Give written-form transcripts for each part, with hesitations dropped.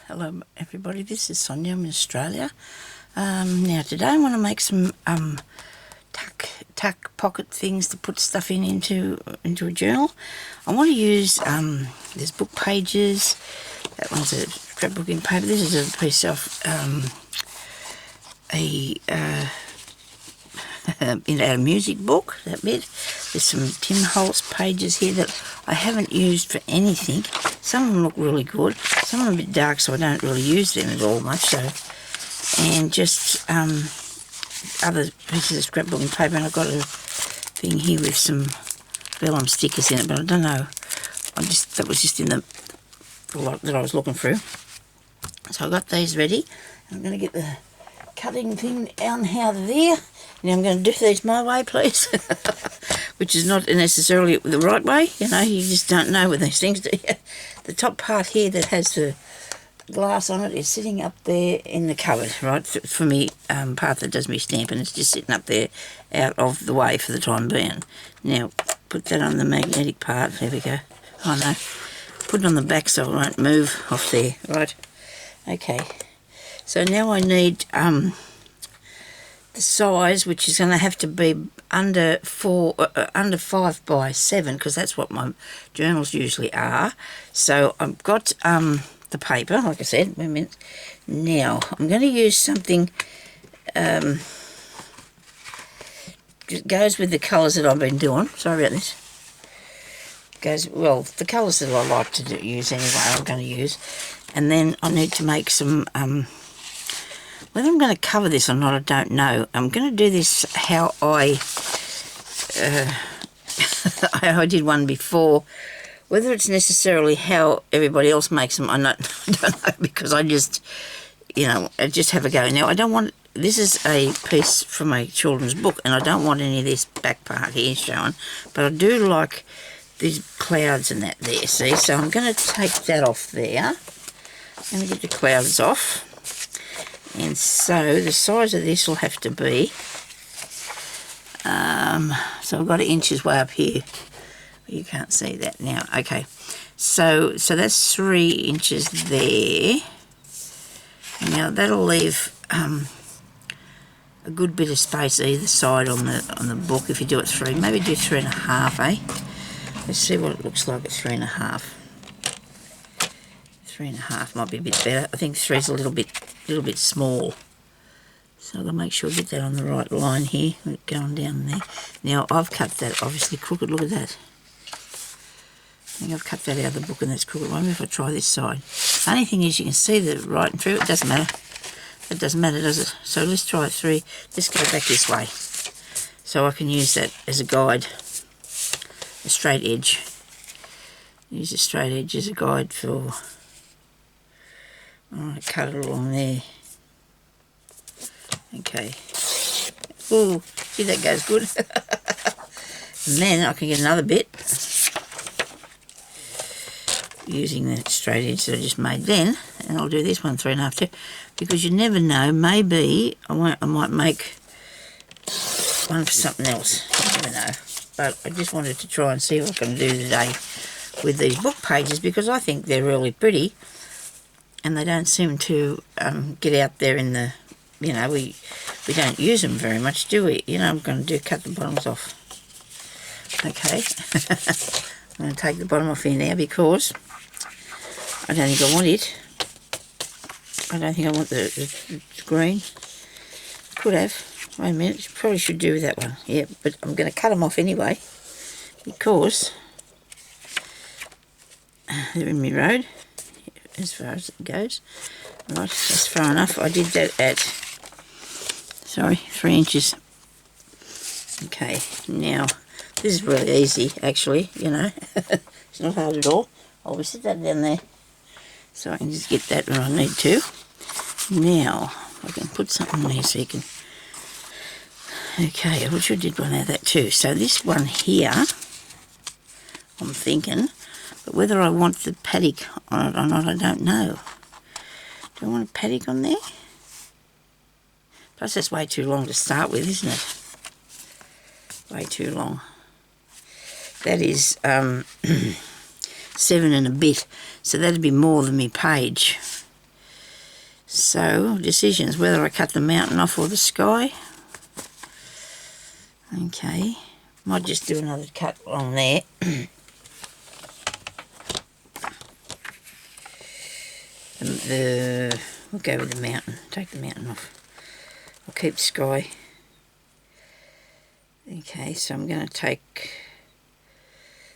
Hello everybody, this is Sonya. I'm in Australia. Now today I want to make some tuck pocket things to put stuff into a journal. I want to use there's book pages. That one's a scrapbooking paper. This is a piece of a music book, that bit. There's some Tim Holtz pages here that I haven't used for anything. Some of them look really good. Some of them are a bit dark, so I don't really use them at all much. So, and just other pieces of scrapbooking paper. And I've got a thing here with some Vellum stickers in it, but I don't know. That was just in the lot that I was looking through. So I got these ready. I'm going to get the cutting thing out there. Now I'm going to do these my way, please. Which is not necessarily the right way. You know, you just don't know with these things, do you? The top part here that has the glass on it is sitting up there in the cupboard, right? For me, part that does me stamping, it's just sitting up there out of the way for the time being. Now, put that on the magnetic part. There we go. Oh no. Put it on the back so it won't move off there, right? Okay. So now I need the size, which is going to have to be under 5 by 7, because that's what my journals usually are. So I've got the paper, like I said. Wait a minute. Now I'm going to use something that goes with the colours that I've been doing. Sorry about this. Well, the colours that I like to use anyway, I'm going to use. And then I need to make some, whether I'm going to cover this or not, I don't know. I'm going to do this how I did one before. Whether it's necessarily how everybody else makes them, I don't know, because I just have a go. Now, I don't want, this is a piece from a children's book, and I don't want any of this back part here showing, but I do like these clouds and that there, see? So I'm going to take that off there. I'm going to get the clouds off. And so the size of this will have to be, so I've got inches way up here. You can't see that now. Okay, so that's 3 inches there. Now that'll leave a good bit of space either side on the book. If you do it 3, maybe do 3.5, eh? Let's see what it looks like at 3.5. 3.5 might be a bit better. I think 3 is a little bit small. So I've got to make sure I get that on the right line here, going down there. Now I've cut that obviously crooked. Look at that. I think I've cut that out of the book and that's crooked. I wonder if I try this side. Only thing is you can see the right and through. It doesn't matter. It doesn't matter, does it? So let's try 3. Let's go back this way. So I can use that as a guide. A straight edge. Use a straight edge as a guide for... Alright, cut it along there. Okay. Ooh, see, that goes good. And then I can get another bit using that straight edge that I just made then, and I'll do this one 3.5 too, because you never know, maybe I might make one for something else. You never know. But I just wanted to try and see what I can do today with these book pages, because I think they're really pretty. And they don't seem to get out there in the, we don't use them very much, do we? I'm going to cut the bottoms off. Okay. I'm going to take the bottom off here now because I don't think I want it. I don't think I want the green. Could have. Wait a minute. Probably should do that one. Yeah, but I'm going to cut them off anyway because they're in my road. As far as it goes. Right, that's far enough. I did that at 3 inches. Okay, now this is really easy actually, it's not hard at all. I'll sit that down there so I can just get that when I need to. Now I can put something there so you can, okay, I wish I did one out of that too. So this one here, I'm thinking, but whether I want the paddock on it or not, I don't know. Do I want a paddock on there? Plus that's way too long to start with, isn't it? Way too long. That is 7 and a bit, so that'd be more than me page. So, decisions, whether I cut the mountain off or the sky. Okay, might just do another cut on there. We'll go with the mountain, take the mountain off. I'll keep the sky. Okay, so I'm going to take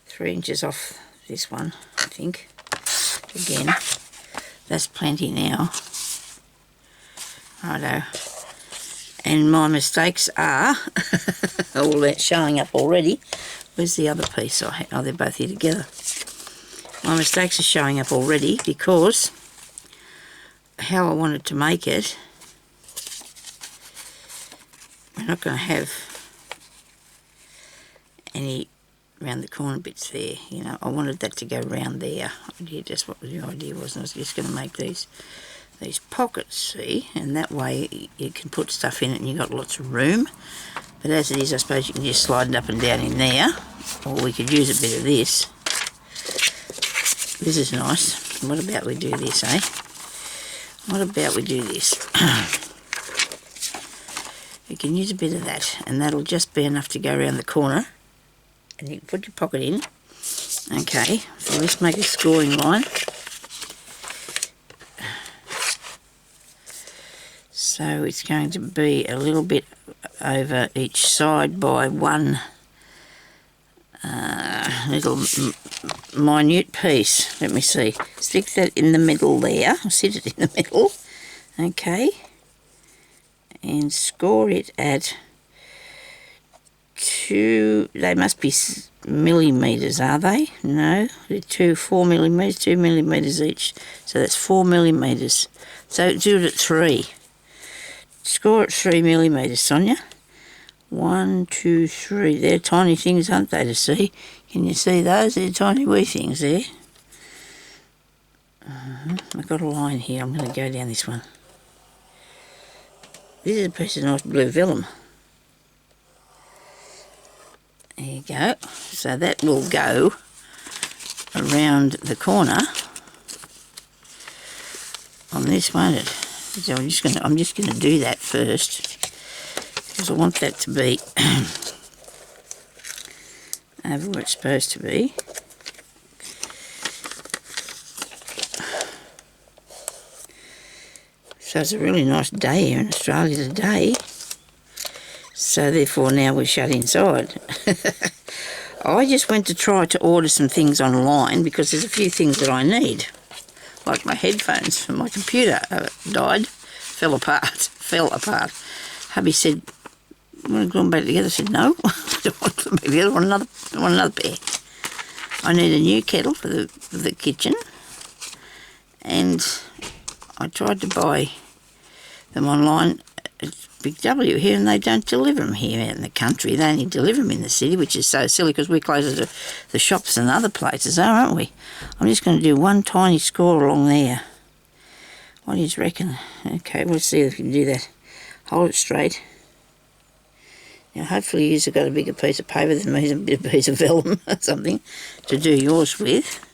3 inches off this one, I think. Again, that's plenty now. Righto. And my mistakes are all that showing up already. Where's the other piece? Oh, they're both here together. My mistakes are showing up already because how I wanted to make it, we're not going to have any round the corner bits there. You know, I wanted that to go round there. Yeah, just what the idea was. I was just going to make these pockets, see, and that way you can put stuff in it and you've got lots of room. But as it is, I suppose you can just slide it up and down in there, or we could use a bit of this. This is nice. What about we do this, eh? What about we do this? You can use a bit of that, and that'll just be enough to go around the corner, and you can put your pocket in. Okay, so let's make a scoring line. So it's going to be a little bit over each side by one little minute piece. Let me see. Stick that in the middle there. I'll sit it in the middle. Okay. And score it at 2, they must be millimetres, are they? No, they're 4 millimetres, 2 millimetres each. So that's 4 millimetres. So do it at 3. Score at 3 millimetres, Sonya. 1, 2, 3. They're tiny things, aren't they, to see? Can you see those? They're tiny wee things there. I've got a line here. I'm going to go down this one. This is a piece of nice blue vellum. There you go. So that will go around the corner on this, won't it? So I'm just gonna do that first because I want that to be over where it's supposed to be. So it's a really nice day here in Australia today. So therefore now we're shut inside. I just went to try to order some things online because there's a few things that I need. Like my headphones for my computer fell apart. Hubby said, "You want to glue them back together?" I said, "No, I don't want to glue them back together. I want another pair. I need a new kettle for the kitchen." And I tried to buy them online at Big W here, and they don't deliver them here out in the country. They only deliver them in the city, which is so silly because we're closer to the shops than other places are, aren't we? I'm just going to do one tiny score along there. What do you reckon? Okay, we'll see if we can do that. Hold it straight. Now, hopefully you've got a bigger piece of paper than me, a bit of piece of vellum or something to do yours with.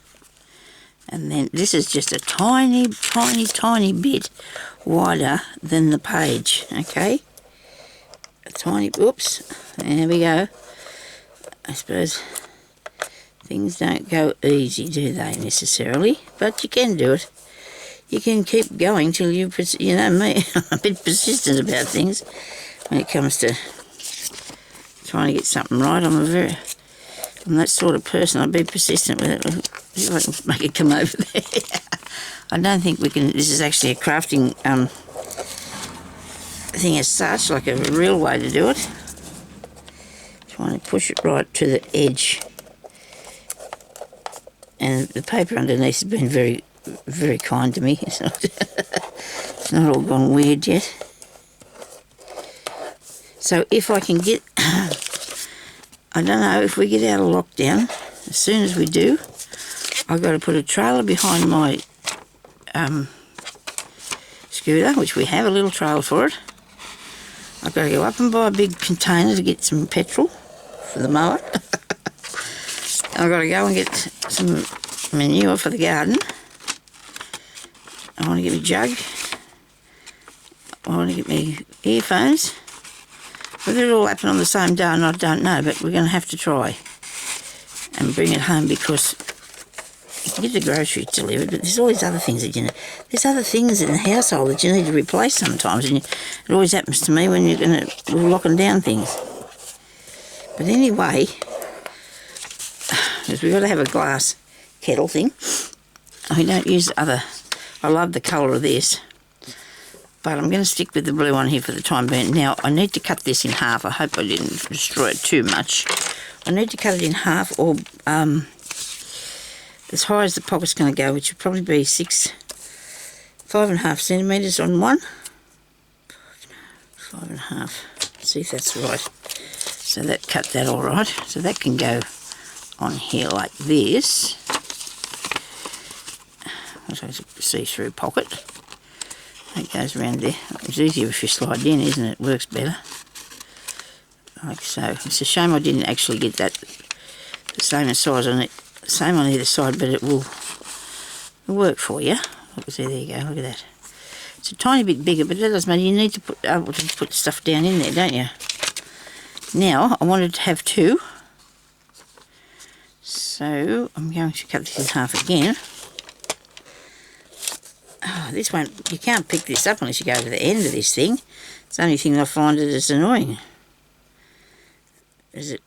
And then this is just a tiny, tiny, tiny bit wider than the page, okay? A tiny, oops, there we go. I suppose things don't go easy, do they, necessarily? But you can do it. You can keep going till you know me, I'm a bit persistent about things when it comes to trying to get something right. I'm that sort of person. I'll be persistent with it. See if I can make it come over there. I don't think we can. This is actually a crafting thing as such, like a real way to do it. Trying to push it right to the edge. And the paper underneath has been very, very kind to me. It's not all gone weird yet. So if I can get, I don't know, if we get out of lockdown, as soon as we do, I've got to put a trailer behind my scooter, which we have, a little trailer for it. I've got to go up and buy a big container to get some petrol for the mower. I've got to go and get some manure for the garden. I want to get a jug I want to get my earphones. Whether it all happen on the same day or not, I don't know, but we're going to have to try and bring it home because you can get the groceries delivered, but there's all these other things that there's other things in the household that you need to replace sometimes, and it always happens to me when we're locking down things. But anyway, because we've got to have a glass kettle thing. I don't use other. I love the colour of this, but I'm going to stick with the blue one here for the time being. Now, I need to cut this in half. I hope I didn't destroy it too much. I need to cut it in half, or as high as the pocket's going to go, which would probably be 5.5 centimetres on one. 5.5. See if that's right. So that cut that all right. So that can go on here like this. So it's a see-through pocket. That goes around there. It's easier if you slide in, isn't it? It works better. Like so. It's a shame I didn't actually get that the same size on it, same on either side, but it will work for you. There you go. Look at that. It's a tiny bit bigger, but that doesn't matter. You need to able to put stuff down in there, don't you? Now I wanted to have two, so I'm going to cut this in half again. Oh, this one, you can't pick this up unless you go to the end of this thing. It's the only thing I find it is annoying. Is it,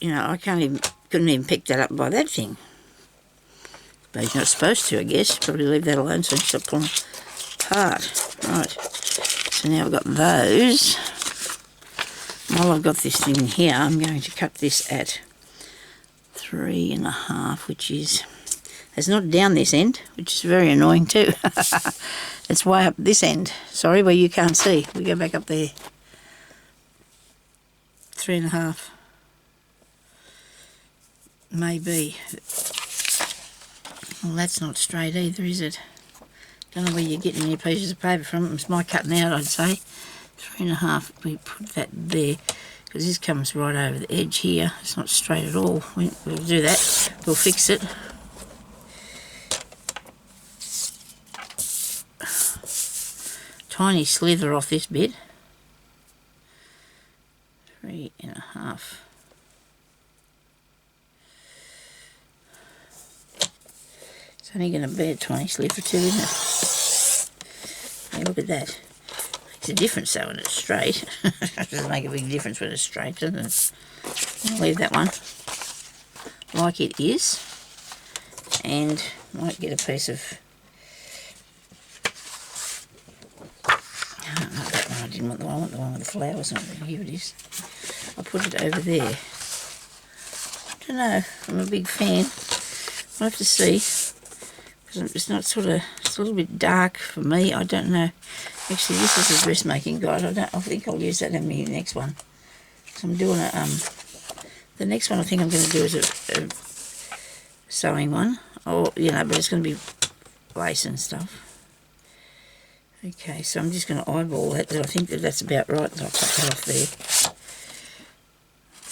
I couldn't even pick that up by that thing. But you're not supposed to, I guess. Probably leave that alone so you stop pulling apart. Right, so now I've got those. While I've got this thing here, I'm going to cut this at 3.5, which is... It's not down this end, which is very annoying too. It's way up this end. Sorry, where you can't see. We go back up there. 3.5. Maybe. Well, that's not straight either, is it? Don't know where you're getting your pieces of paper from. It's my cutting out, I'd say. 3.5. We put that there because this comes right over the edge here. It's not straight at all. We'll do that. We'll fix it. Tiny slither off this bit. 3.5. It's only going to be a tiny slither too, isn't it? Hey, look at that. Makes a difference though when it's straight. It doesn't make a big difference when it's straight, doesn't it? I'll leave that one like it is, and might get a piece of... I didn't want the one, I want the one with the flowers on it. Here it is. I'll put it over there. I don't know, I'm a big fan. I'll have to see. Because it's not it's a little bit dark for me, I don't know. Actually, this is a dressmaking guide. I think I'll use that in my next one. So I'm doing the next one I think I'm going to do is a sewing one. Or, but it's going to be lace and stuff. Okay, so I'm just going to eyeball that. I think that's about right. I'll cut that off there.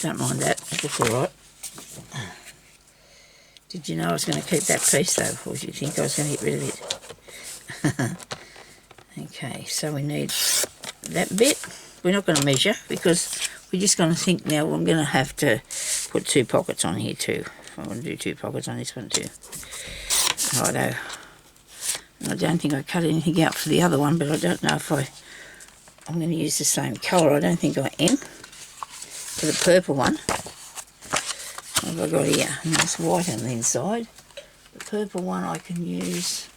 Don't mind that. It looks all right. Did you know I was going to keep that piece though, or did you think I was going to get rid of it? Okay, so we need that bit. We're not going to measure because we're just going to think now I'm going to have to put 2 pockets on here too. I want to do 2 pockets on this one too. Righto. I don't think I cut anything out for the other one, but I don't know if I'm going to use the same colour. I don't think I am. For the purple one. What have I got here? And it's white on the inside. The purple one I can use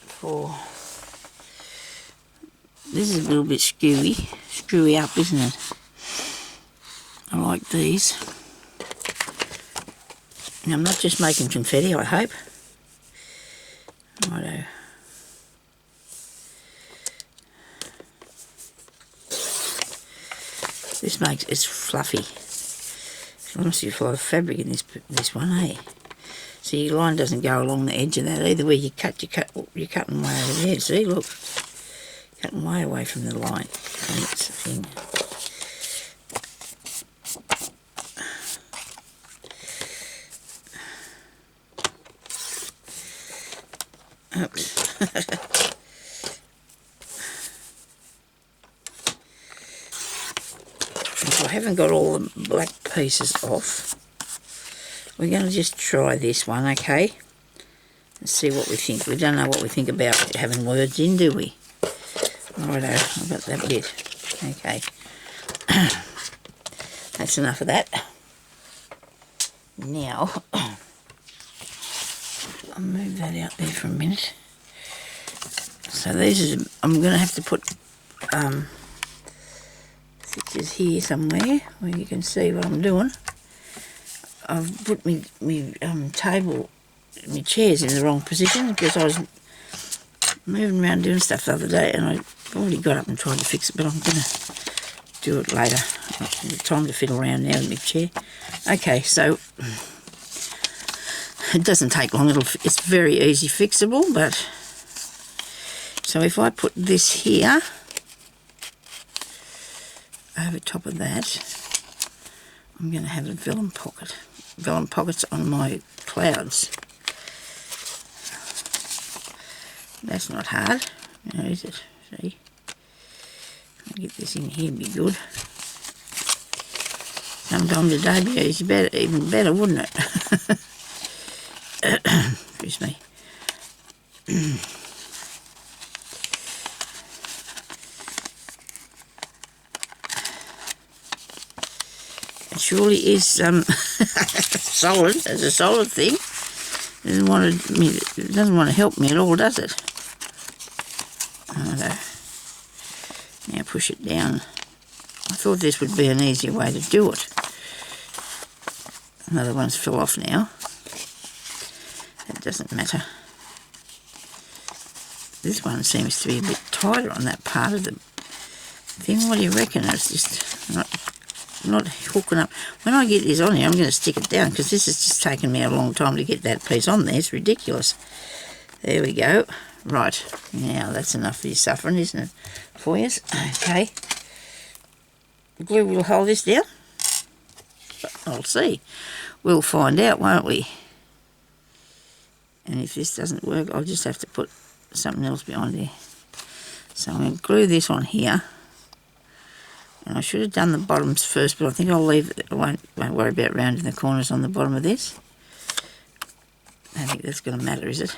for... This is a little bit screwy up, isn't it? I like these. Now, I'm not just making confetti, I hope. Righto. This makes it's fluffy. There's honestly a lot of fabric in this one, eh? See, your line doesn't go along the edge of that either. Where you're cutting way over there. See, look, cutting way away from the line. And that's the thing. Oops. I haven't got all the black pieces off. We're going to just try this one, okay? And see what we think. We don't know what we think about having words in, do we? Righto, I've got that bit. Okay. That's enough of that. Now, I'll move that out there for a minute. So these are, I'm going to have to put pictures here somewhere where you can see what I'm doing. I've put my table, my chairs in the wrong position because I was moving around doing stuff the other day and I already got up and tried to fix it, but I'm going to do it later. I've got time to fiddle around now with my chair. Okay, so it doesn't take long. It's very easy fixable, but so if I put this here over top of that, I'm going to have a vellum pocket. Vellum pockets on my clouds. That's not hard, now is it? See? I'll get this in here, be good. Sometimes a day be easy, even better, wouldn't it? Excuse me. It surely is solid, as a solid thing. It doesn't want to help me at all, does it? Now push it down. I thought this would be an easier way to do it. Another one's fell off now. It doesn't matter. This one seems to be a bit tighter on that part of the thing. What do you reckon? It's just not hooking up. When I get this on here, I'm going to stick it down because this has just taken me a long time to get that piece on there. It's ridiculous. There we go. Right, now that's enough for your suffering, isn't it, for you? Okay. The glue will hold this down. I'll see. We'll find out, won't we? And if this doesn't work, I'll just have to put something else behind there. So I'm going to glue this on here. And I should have done the bottoms first, but I think I'll leave it. I won't worry about rounding the corners on the bottom of this. I don't think that's going to matter, is it?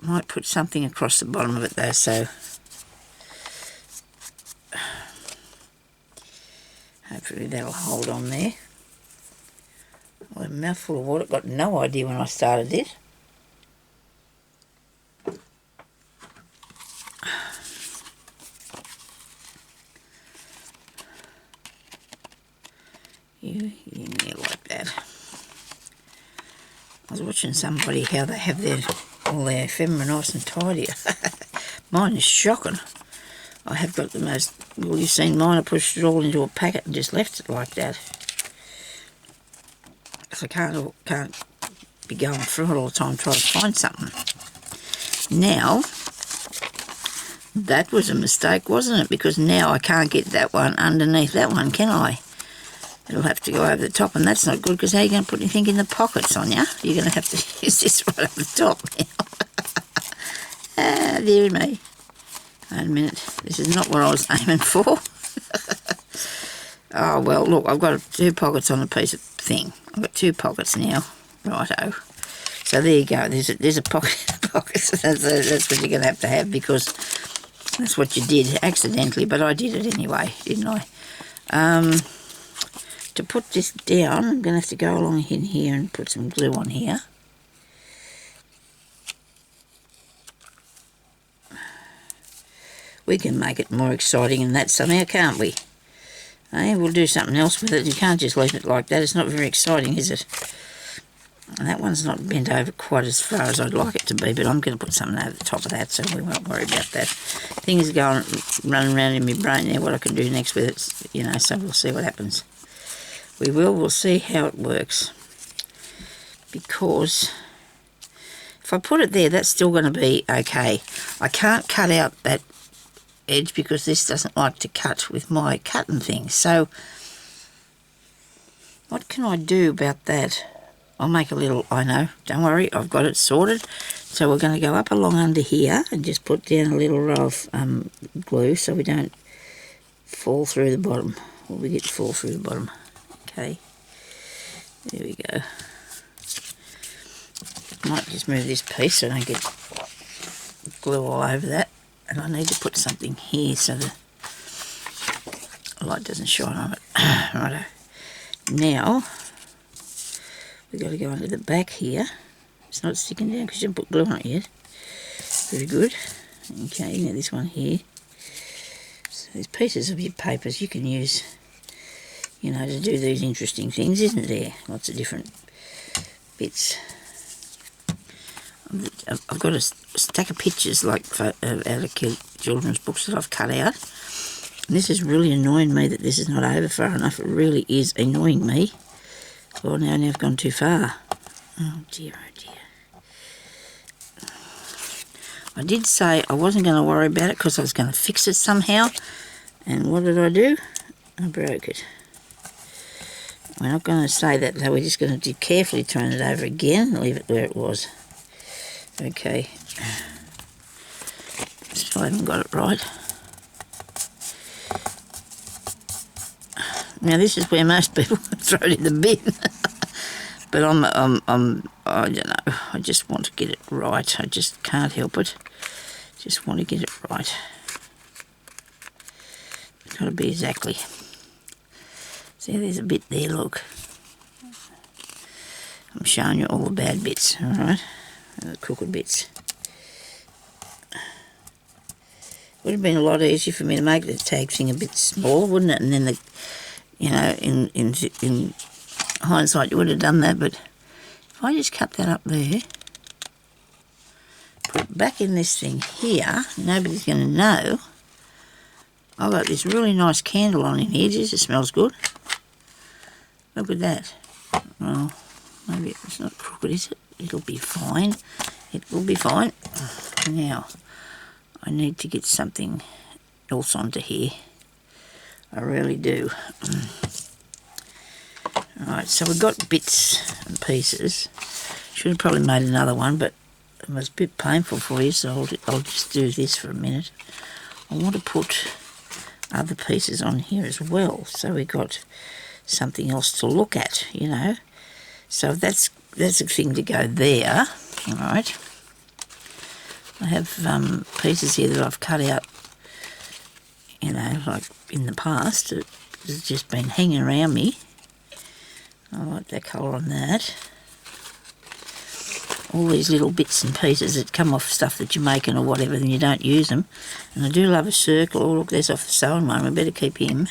Might put something across the bottom of it though, so hopefully that'll hold on there. Well, a mouthful of water. Got no idea when I started it. You in there like that. I was watching somebody how they have all their ephemera nice and tidy. Mine is shocking. I have got the most, well, you've seen mine, I pushed it all into a packet and just left it like that. Because I can't be going through it all the time trying to find something. Now, that was a mistake, wasn't it? Because now I can't get that one underneath that one, can I? It'll have to go over the top, and that's not good, because how are you going to put anything in the pocket, Sonya? You're going to have to use this right over the top now. Ah, dear me. Wait a minute. This is not what I was aiming for. Oh, well, look, I've got 2 pockets on a piece of thing. I've got 2 pockets now. Righto. So there you go. There's a pocket in the pocket. That's what you're going to have, because that's what you did accidentally, but I did it anyway, didn't I? To put this down, I'm going to have to go along in here and put some glue on here. We can make it more exciting than that somehow, can't we? Hey, we'll do something else with it. You can't just leave it like that. It's not very exciting, is it? And that one's not bent over quite as far as I'd like it to be, but I'm going to put something over the top of that, so we won't worry about that. Things are running around in my brain now, what I can do next with it, you know, so we'll see what happens. We'll see how it works. Because if I put it there, that's still going to be okay. I can't cut out that edge because this doesn't like to cut with my cutting thing. So what can I do about that? I'll make a little, I know, don't worry, I've got it sorted. So we're going to go up along under here and just put down a little row of glue so we don't fall through the bottom. Well, we get to fall through the bottom. Okay, there we go. Might just move this piece so I don't get glue all over that. And I need to put something here so the light doesn't shine on it. Righto. Now, we've got to go under the back here. It's not sticking down because you didn't put glue on it yet. Very good. Okay, now this one here. So these pieces of your papers you can use, you know, to do these interesting things, isn't there? Lots of different bits. I've got a stack of pictures like out of children's books that I've cut out. And this is really annoying me that this is not over far enough. It really is annoying me. Oh, now I've gone too far. Oh dear, oh dear. I did say I wasn't going to worry about it because I was going to fix it somehow. And what did I do? I broke it. We're not going to say that though. We're just going to carefully turn it over again and leave it where it was. Okay, still haven't got it right. Now this is where most people throw it in the bin, but I don't know. I just want to get it right. I just can't help it. Just want to get it right. It's got to be exactly. See, there's a bit there. Look, I'm showing you all the bad bits. All right. The crooked bits. Would have been a lot easier for me to make the tag thing a bit smaller, wouldn't it? And then the, you know, in hindsight, you would have done that. But if I just cut that up there, put it back in this thing here, nobody's going to know. I've got this really nice candle on in here. Just, it smells good. Look at that. Well, maybe it's not crooked, is it? It'll be fine. It will be fine. Now, I need to get something else onto here. I really do. Alright, so we've got bits and pieces. Should have probably made another one, but it was a bit painful for you, so I'll just do this for a minute. I want to put other pieces on here as well, so we've got something else to look at, you know. So that's a thing to go there. All right. I have pieces here that I've cut out, you know, like in the past. It has just been hanging around me. I like that colour on that. All these little bits and pieces that come off stuff that you're making or whatever, and you don't use them. And I do love a circle. Oh, look, there's off the sewing one. We better keep him.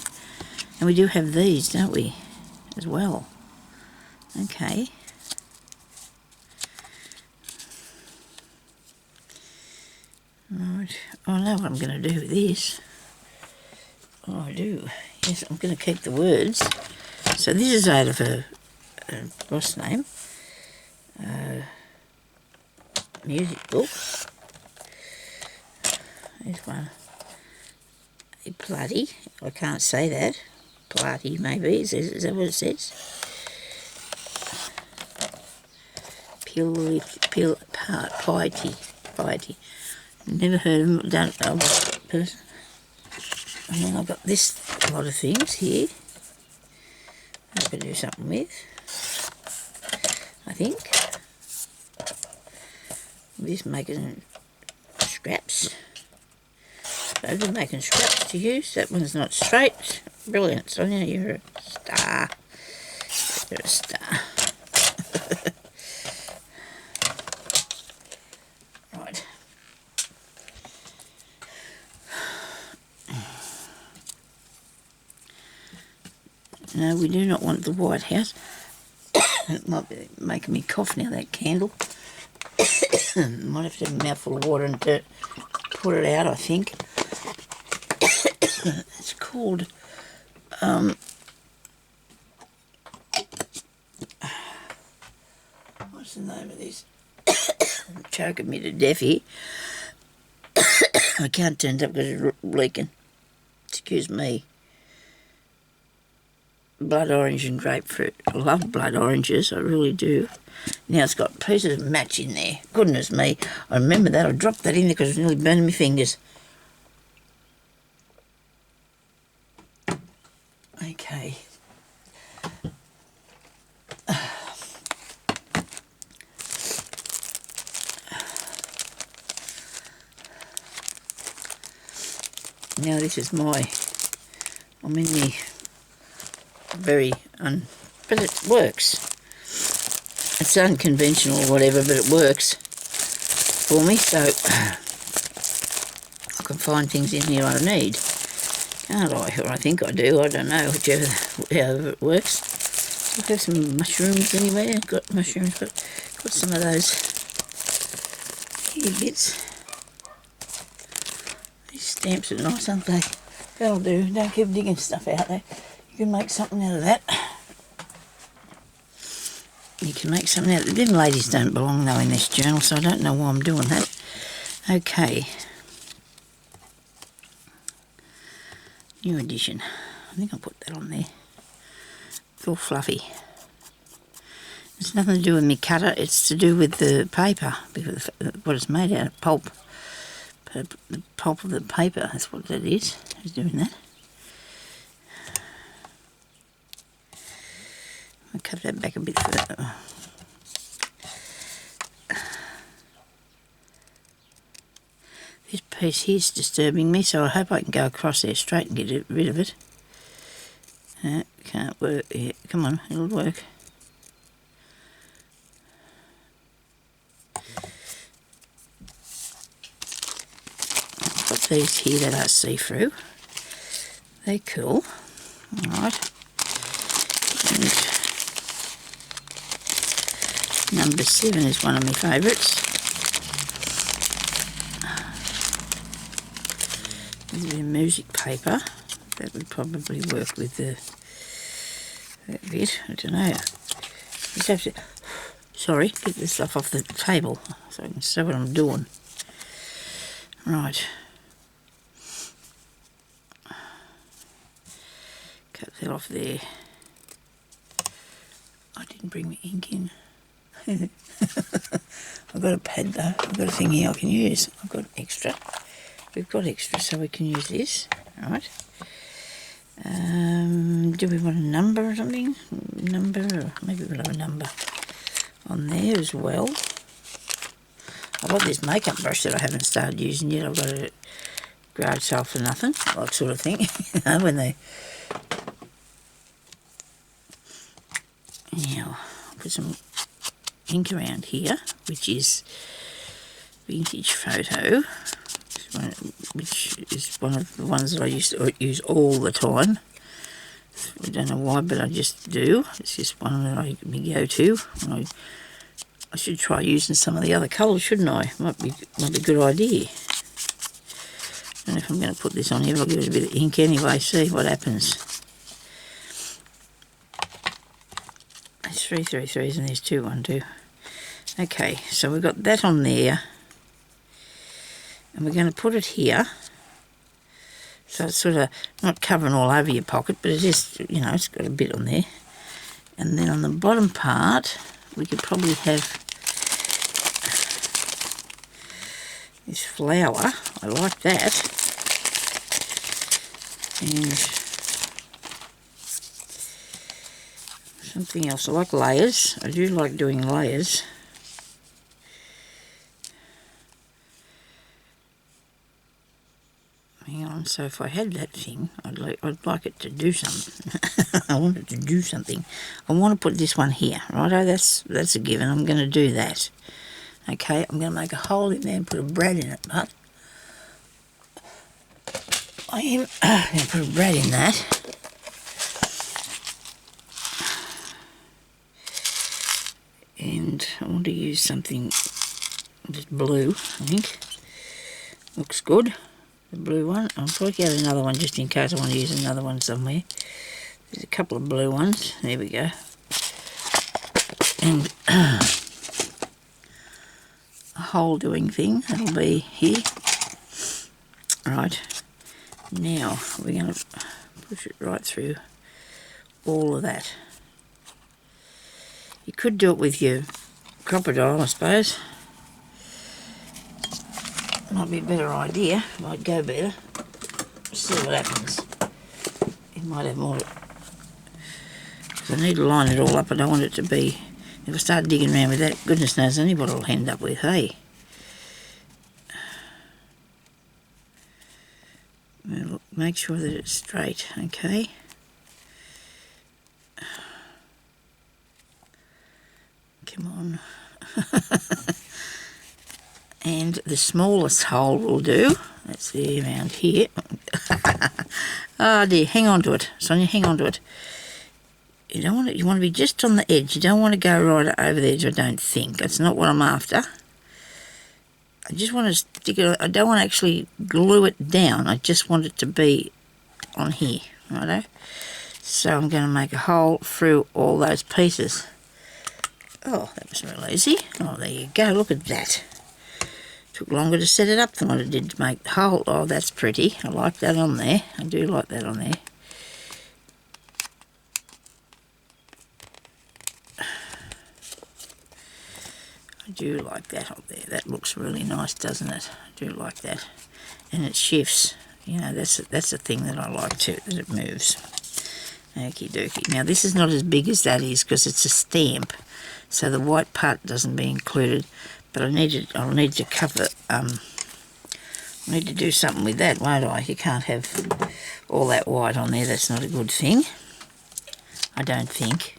And we do have these, don't we, as well. Okay. Right. I know what I'm going to do with this. Oh, I do. Yes, I'm going to keep the words. So this is out of a what's the name? Music book. There's one. A bloody. I can't say that. Bloody, maybe. Is that what it says? Piety. Never heard of them. Don't know what person. And then I've got this lot of things here. I could do something with. I think. I'm just making scraps. Those are making scraps to use. That one's not straight. Brilliant, Sonya, you're a star. You're a star. Right. No, we do not want the White House. It might be making me cough now, that candle. Might have to have a mouthful of water and put it out, I think. It's called what's the name of this? Choking me to death here. I can't turn it up because it's leaking. Excuse me. Blood orange and grapefruit. I love blood oranges, I really do. Now it's got pieces of match in there. Goodness me. I remember that. I dropped that in there because it was nearly burning my fingers. Okay. Now this is I'm in the but it works. It's unconventional or whatever, but it works for me, so I can find things in here I need. Can't I? Or I think I do, I don't know, however it works. I have some mushrooms anywhere. Got mushrooms, but got some of those here bits. These stamps are nice, aren't they? That'll do. Don't keep digging stuff out there. You can make something out of that. You can make something out of them. Ladies don't belong though in this journal, so I don't know why I'm doing that. Okay. New edition. I think I'll put that on there. It's all fluffy. It's nothing to do with me cutter, it's to do with the paper, because what it's made out of, pulp. The pulp of the paper, that's what that is. It's doing that. I'll cut that back a bit further. This piece here is disturbing me, so I hope I can go across there straight and get rid of it. Can't work yet. Come on, it'll work. I've got these here that are see-through. They're cool. Alright. Number 7 is one of my favourites. This is a music paper. That would probably work with that bit. I don't know. Just have to, sorry, get this stuff off the table so I can see what I'm doing. Right. Cut that off there. I didn't bring my ink in. I've got a pad though. I've got a thing here I can use. I've got extra. We've got extra, so we can use this. Right. Do we want a number or something? Number, or maybe we'll have a number on there as well. I've got this makeup brush that I haven't started using yet. I've got it garage sale for nothing, like sort of thing. You know, when they... Now, I'll put some ink around here, which is Vintage Photo, which is one of the ones that I used to use all the time. I don't know why, but I just do. It's just one that I go to. I should try using some of the other colours, shouldn't I? Might be a good idea. I don't know if I'm going to put this on here, but I'll give it a bit of ink anyway, see what happens. There's 3 3s and there's 2 1 2. Okay, so we've got that on there. And we're going to put it here. So it's sort of not covering all over your pocket, but it is, you know, it's got a bit on there. And then on the bottom part, we could probably have this flower. I like that. And something else. I like layers. I do like doing layers. Hang on, so if I had that thing, I'd like it to do something. I want it to do something. I want to put this one here, righto? That's a given. I'm going to do that. Okay, I'm going to make a hole in there and put a brad in it, but I am going to put a brad in that. And I want to use something just blue, I think. Looks good. The blue one. I'll probably get another one just in case I want to use another one somewhere. There's a couple of blue ones. There we go. And a hole doing thing. That'll be here. Right. Now we're going to push it right through all of that. You could do it with your crocodile, I suppose. Might be a better idea. Might go better. See what happens. It might have more I need to line it all up. I don't want it to be... If I start digging around with that, goodness knows only what I'll end up with, hey? Now look, make sure that it's straight, okay? Come on. And the smallest hole will do. That's there around here. Oh dear, hang on to it, Sonia, hang on to it. You don't want it, you want to be just on the edge. You don't want to go right over the edge, I don't think. That's not what I'm after. I just want to stick it, I don't want to actually glue it down. I just want it to be on here, righto? So I'm going to make a hole through all those pieces. Oh, that was real easy. Oh, there you go, look at that. Took longer to set it up than what it did to make the hole. Oh, that's pretty. I like that on there. I do like that on there. I do like that up there. That looks really nice, doesn't it? I do like that. And it shifts. You know, that's the thing that I like too, that it moves. Okie dokie. Now, this is not as big as that is because it's a stamp. So the white part doesn't be included. But I'll need to cover, I need to do something with that, won't I? You can't have all that white on there, that's not a good thing. I don't think.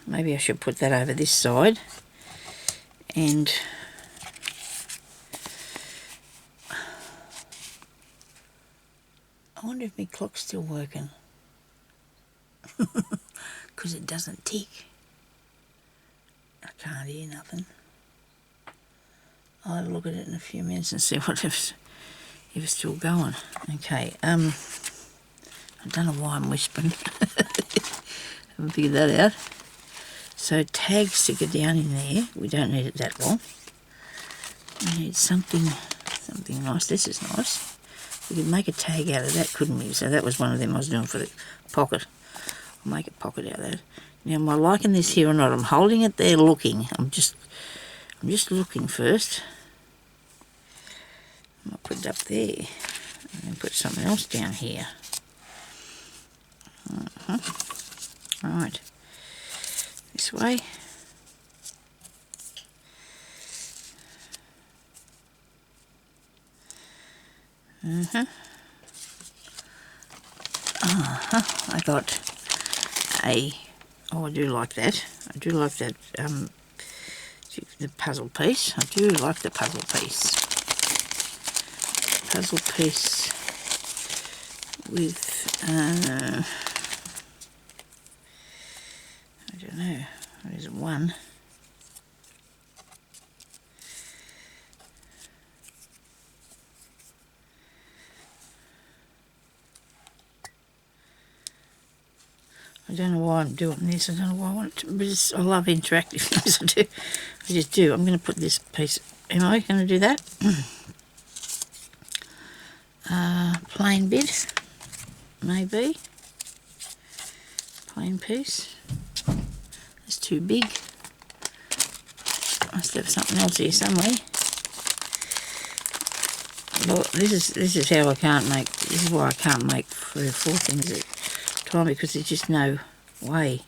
Maybe I should put that over this side. And I wonder if my clock's still working. Because it doesn't tick. I can't hear nothing. I'll have a look at it in a few minutes and see what if it's still going. Okay, I don't know why I'm whispering. Haven't figured that out. So tag sticker down in there. We don't need it that long. We need something nice. This is nice. We could make a tag out of that, couldn't we? So that was one of them I was doing for the pocket. I'll make a pocket out of that. Now, am I liking this here or not? I'm holding it there looking. I'm just looking first. I'll put it up there. And then put something else down here. Right. This way. I got a... Oh, I do like that. I do like that, the puzzle piece. I do like the puzzle piece. Puzzle piece with, I don't know, there's one. I don't know why I'm doing this. I don't know why I want it to, but I love interactive things. I do. I just do. I'm going to put this piece. Am I going to do that? Plain bit, maybe. Plain piece. It's too big. I must have something else here somewhere. Well, this is how I can't make. This is why I can't make 3 or 4 things at a time, because there's just no way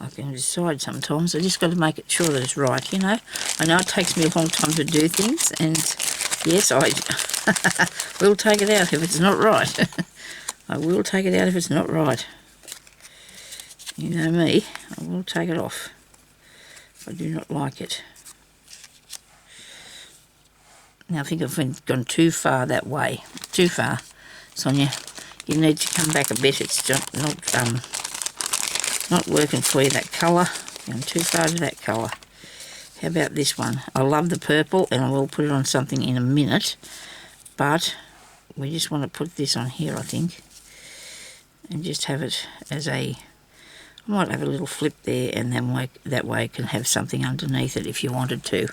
I can decide sometimes. I just got to make it sure that it's right, you know. I know it takes me a long time to do things, and yes, I will take it out if it's not right. I will take it out if it's not right. You know me, I will take it off if I do not like it. Now I think I've gone too far that way. Too far, Sonia. You need to come back a bit. It's not working for you, that colour. Going too far to that colour. How about this one? I love the purple, and I will put it on something in a minute. But we just want to put this on here, I think, and just have it as a... I might have a little flip there, and then that way it can have something underneath it if you wanted to.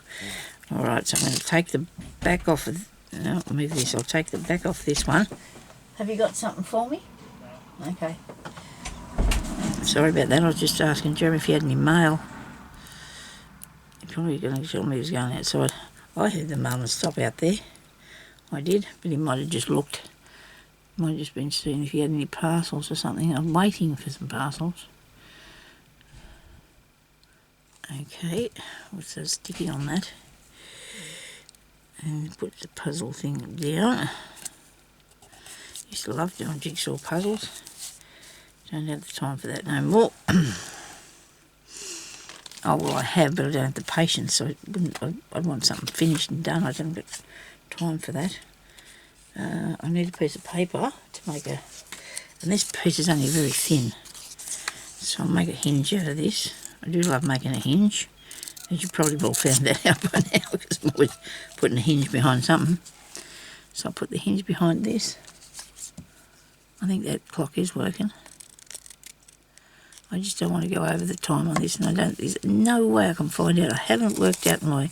Alright, so I'm going to take the back off of... No, I'll move this. I'll take the back off this one. Have you got something for me? No. Okay. Sorry about that. I was just asking Jeremy if he had any mail. He's probably going to tell me he was going outside. I heard the mailman stop out there. I did, but he might have just looked Might have just been seeing if you had any parcels or something. I'm waiting for some parcels. Okay, what's so sticky on that? And put the puzzle thing down. Used to love doing jigsaw puzzles. Don't have the time for that no more. Oh, well, I have, but I don't have the patience, so I'd want something finished and done. I don't have time for that. I need a piece of paper to make a... And this piece is only very thin. So I'll make a hinge out of this. I do love making a hinge. As you probably all found that out by now, because I'm always putting a hinge behind something. So I'll put the hinge behind this. I think that clock is working. I just don't want to go over the time on this, and there's no way I can find out. I haven't worked out my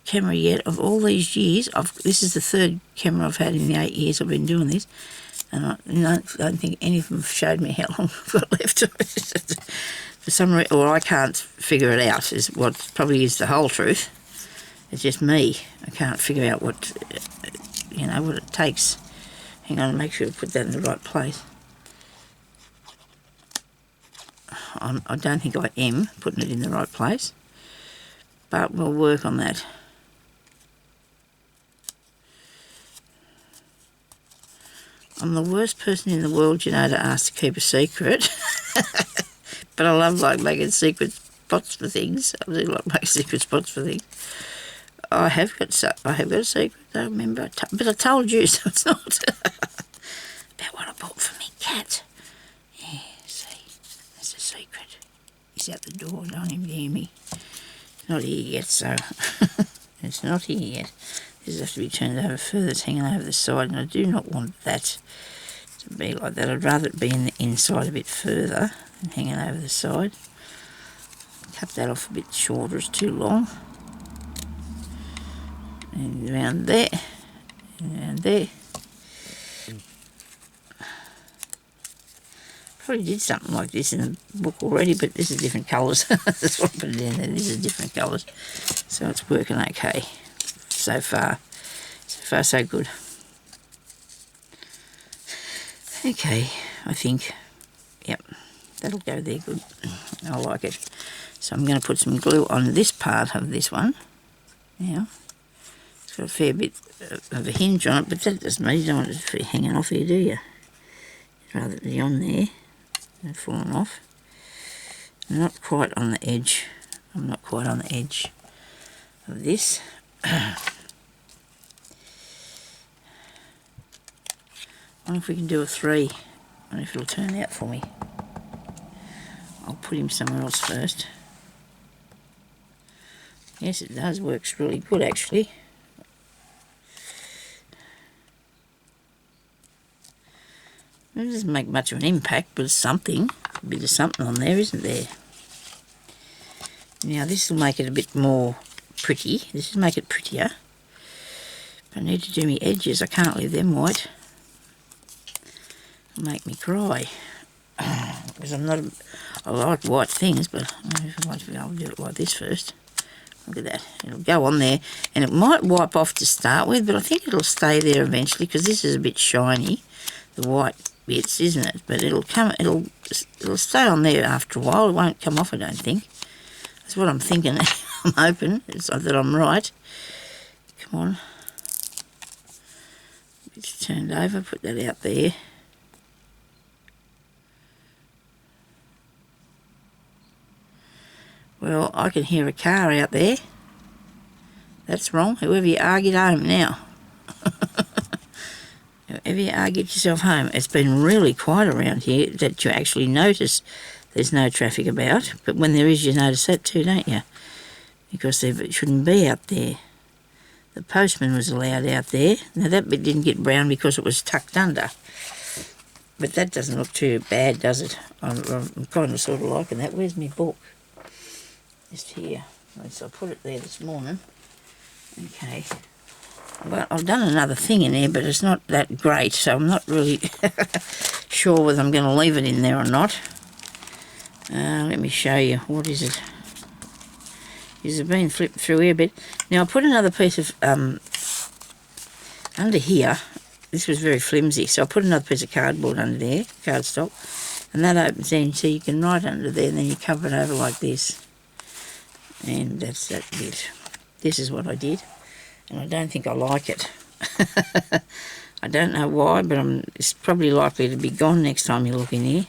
camera yet. Of all these years, this is the third camera I've had in the 8 years I've been doing this, and I don't think any of them showed me how long I've got left. For some reason, or I can't figure it out, is what probably is the whole truth. It's just me. I can't figure out what, what it takes. Hang on, make sure I put that in the right place. I don't think I am putting it in the right place, but we'll work on that. I'm the worst person in the world, to ask to keep a secret. But I love making secret spots for things. I do like making secret spots for things. I have got a secret, though, remember. But I told you, so it's not. About what I bought for me cat. Yeah, see, that's a secret. He's out the door, don't even hear me. It's not here yet, so it's not here yet. This has to be turned over further. It's hanging over the side, and I do not want that to be like that. I'd rather it be in the inside a bit further than hanging over the side. Cut that off a bit shorter, it's too long. And around there, and around there. Probably did something like this in the book already, but this is different colours. That's why I put it in there. This is different colours, so it's working okay so far. So far, so good. Okay, I think, yep, that'll go there good. I like it. So I'm going to put some glue on this part of this one. Now, it's got a fair bit of a hinge on it, but that doesn't matter. You don't want it to be hanging off here, do you? You'd rather it be on there and falling off. I'm not quite on the edge. I'm not quite on the edge of this. I wonder if we can do a 3. I wonder if it'll turn out for me. I'll put him somewhere else first. Yes, it does. Works really good, actually. It doesn't make much of an impact, but it's something. A bit of something on there, isn't there? Now, this will make it a bit more pretty. This will make it prettier. But I need to do my edges. I can't leave them white. It'll make me cry. Because I'm not... I like white things, but I might be able to do it like this first. Look at that. It'll go on there, and it might wipe off to start with, but I think it'll stay there eventually, because this is a bit shiny, the white bits, isn't it? But it'll stay on there after a while. It won't come off, I don't think. That's what I'm thinking. I'm hoping that I'm right. Come on. It's turned over. Put that out there. Well, I can hear a car out there. That's wrong. Whoever you are, get home now. Whoever you are, get yourself home. It's been really quiet around here that you actually notice there's no traffic about. But when there is, you notice that too, don't you? Because it shouldn't be out there. The postman was allowed out there. Now, that bit didn't get brown because it was tucked under. But that doesn't look too bad, does it? I'm kind of sort of liking that. Where's my book? Just here. So I put it there this morning. Okay. Well, I've done another thing in there, but it's not that great, so I'm not really sure whether I'm going to leave it in there or not. Let me show you. What is it? Is it been flipped through here a bit? Now, I put another piece of, under here, this was very flimsy, so I put another piece of cardboard under there, cardstock, and that opens in, so you can write under there, and then you cover it over like this. And that's that bit. This is what I did, and I don't think I like it. I don't know why, but it's probably likely to be gone next time you look in here.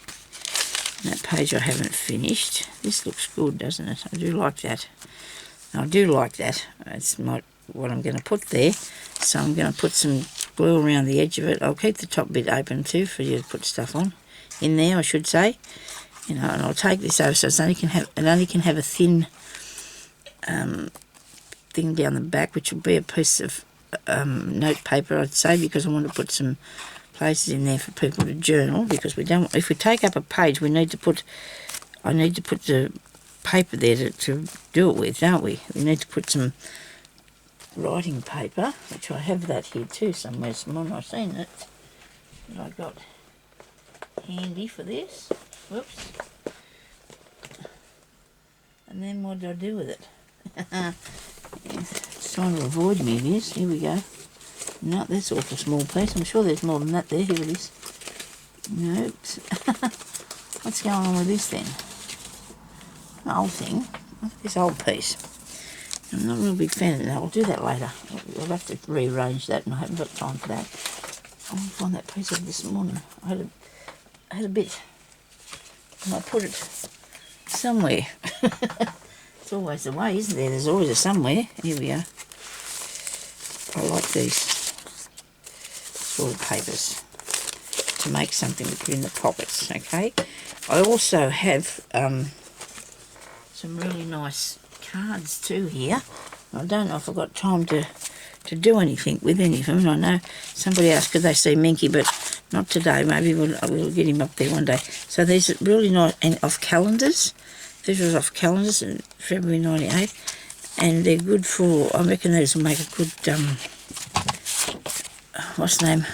And that page I haven't finished. This looks good, doesn't it? I do like that. I do like that. It's what I'm going to put there. So I'm going to put some glue around the edge of it. I'll keep the top bit open too for you to put stuff on. In there, I should say. You know, and I'll take this over so it only can have a thin thing down the back, which will be a piece of note paper, I'd say, because I want to put some places in there for people to journal, because we don't, if we take up a page, I need to put the paper there to do it with, don't we? We need to put some writing paper, which I have that here too somewhere. Someone I've seen it that I got handy for this. Whoops. And then what do I do with it? It's trying to avoid me, this. Here we go. No, that's awful small piece. I'm sure there's more than that there. Here it is. Nope. What's going on with this then? The whole thing. This old piece. I'm not a real big fan of that. I'll do that later. I'll have to rearrange that, and I haven't got time for that. I want to find that piece of this morning. I had a bit, and I put it somewhere. It's always the way, isn't there? There's always a somewhere. Here we are. I like these sort of papers to make something to put in the pockets, okay? I also have some really nice cards too here. I don't know if I've got time to do anything with any of them. I know somebody asked could they see Minky, but not today. Maybe we'll get him up there one day. So these are really nice, and off calendars. This was off calendars in February 98, and they're good for, I reckon these will make a good, what's the name?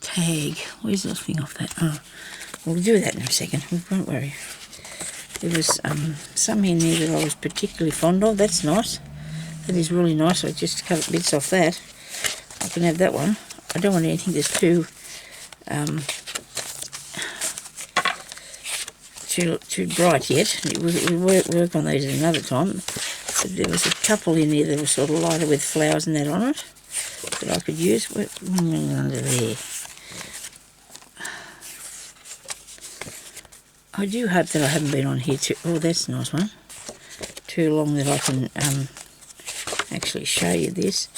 Tag. Where's the thing off that? Oh, we'll do that in a second. Don't worry. There was some in there that I was particularly fond of. That's nice. That is really nice. I just cut bits off that. I can have that one. I don't want anything that's too bright yet. We'll work on these at another time. But there was a couple in there that were sort of lighter with flowers and that on it that I could use. Under there. I do hope that I haven't been on here too... Oh, that's a nice one. Too long that I can actually show you this.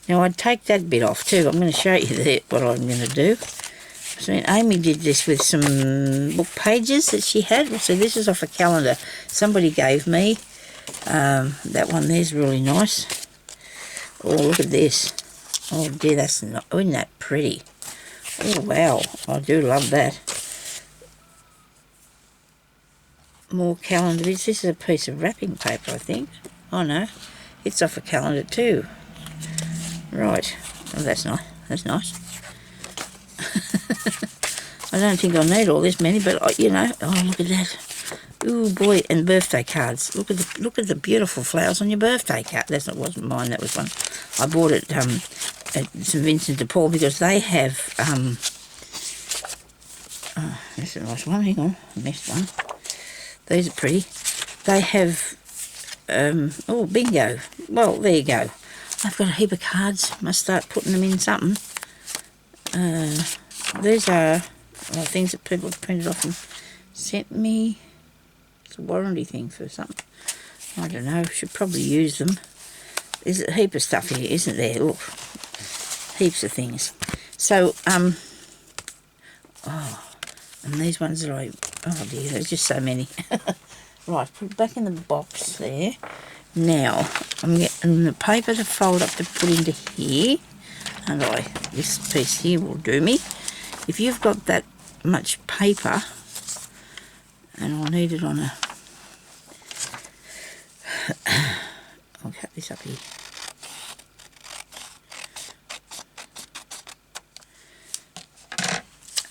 Now, I'd take that bit off too. I'm going to show you what I'm going to do. So Amy did this with some book pages that she had. So this is off a calendar somebody gave me. That one there's really nice. Oh, look at this. Oh dear, that's not, isn't that pretty? Oh wow, I do love that. More calendar bits. This is a piece of wrapping paper, I think. Oh no, it's off a calendar too. Right. Oh, that's nice. That's nice. I don't think I need all this many, but you know. Oh, look at that. Ooh boy, and birthday cards. Look at the beautiful flowers on your birthday card. Wasn't mine. That was one I bought at St Vincent de Paul, because they have. Oh, that's a nice one. Hang on, I missed one. These are pretty. They have. Oh, bingo. Well, there you go. I've got a heap of cards. Must start putting them in something. These are things that people have printed off and sent me. It's a warranty thing for something. I don't know. Should probably use them. There's a heap of stuff here, isn't there? Look. Heaps of things. So, oh, and these ones that oh dear, there's just so many. Right, put it back in the box there. Now, I'm getting the paper to fold up to put into here. And this piece here will do me. If you've got that much paper, and I'll need it on a... I'll cut this up here.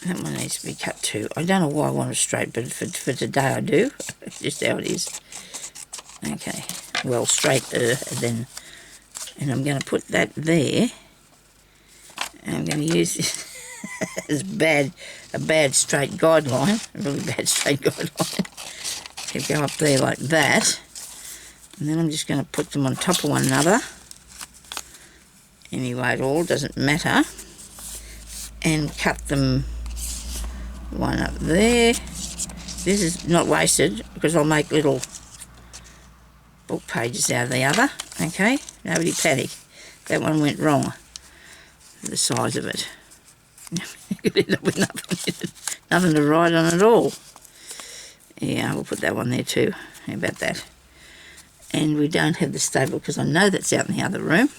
That one needs to be cut too. I don't know why I want it straight, but for today I do. It's just how it is. Okay, well, straight then. And I'm going to put that there. And I'm going to use this as a bad straight guideline, a really bad straight guideline. To go up there like that. And then I'm just going to put them on top of one another. Anyway, it all doesn't matter. And cut them one up there. This is not wasted because I'll make little book pages out of the other. Okay, nobody panic. That one went wrong. The size of it. You could end up with nothing to write on at all. Yeah, we'll put that one there too. How about that? And we don't have the staple because I know that's out in the other room.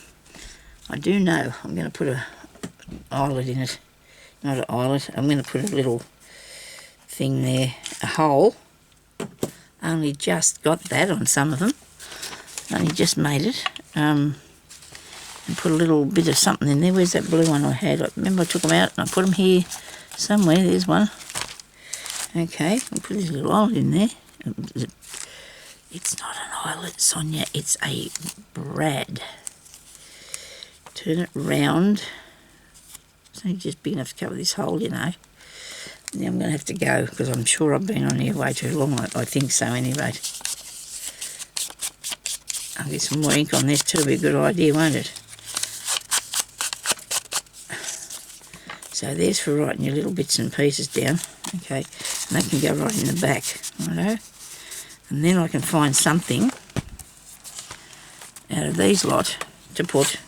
I do know. I'm going to put a eyelet in it. Not an eyelet. I'm going to put a little thing there, a hole. Only just got that on some of them. Only just made it. And put a little bit of something in there. Where's that blue one I had? I remember I took them out and I put them here somewhere. There's one. Okay, I'll put this little eyelet in there. It's not an eyelet, Sonya. It's a brad. Turn it round. It's only just big enough to cover this hole, you know. Now I'm going to have to go because I'm sure I've been on here way too long. I think so anyway. I'll get some more ink on this too. It'll be a good idea, won't it? So there's for writing your little bits and pieces down. Okay, and that can go right in the back. Righto. And then I can find something out of these lot to put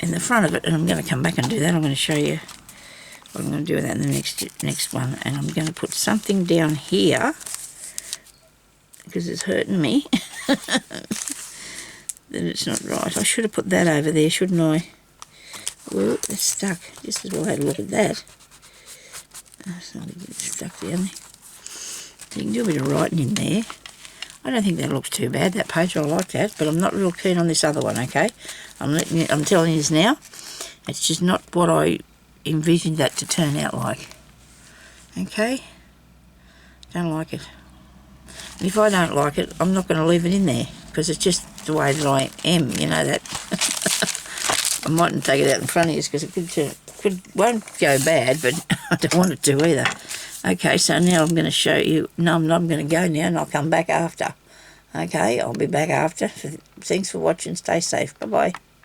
in the front of it, and I'm going to come back and do that. I'm going to show you what I'm going to do with that in the next one. And I'm going to put something down here because it's hurting me that it's not right. I should have put that over there, shouldn't I? Well, it's stuck. Just as well I had a look at that. It's not even stuck down there. So you can do a bit of writing in there. I don't think that looks too bad, that page. I like that, but I'm not real keen on this other one, okay? I'm telling you this now. It's just not what I envisioned that to turn out like. Okay? Don't like it. And if I don't like it, I'm not going to leave it in there because it's just the way that I am, you know that. I mightn't take it out in front of you because it won't go bad, but I don't want it to either. Okay, so now I'm going to show you. No, I'm not going to go now, and I'll come back after. Okay, I'll be back after. Thanks for watching. Stay safe. Bye-bye.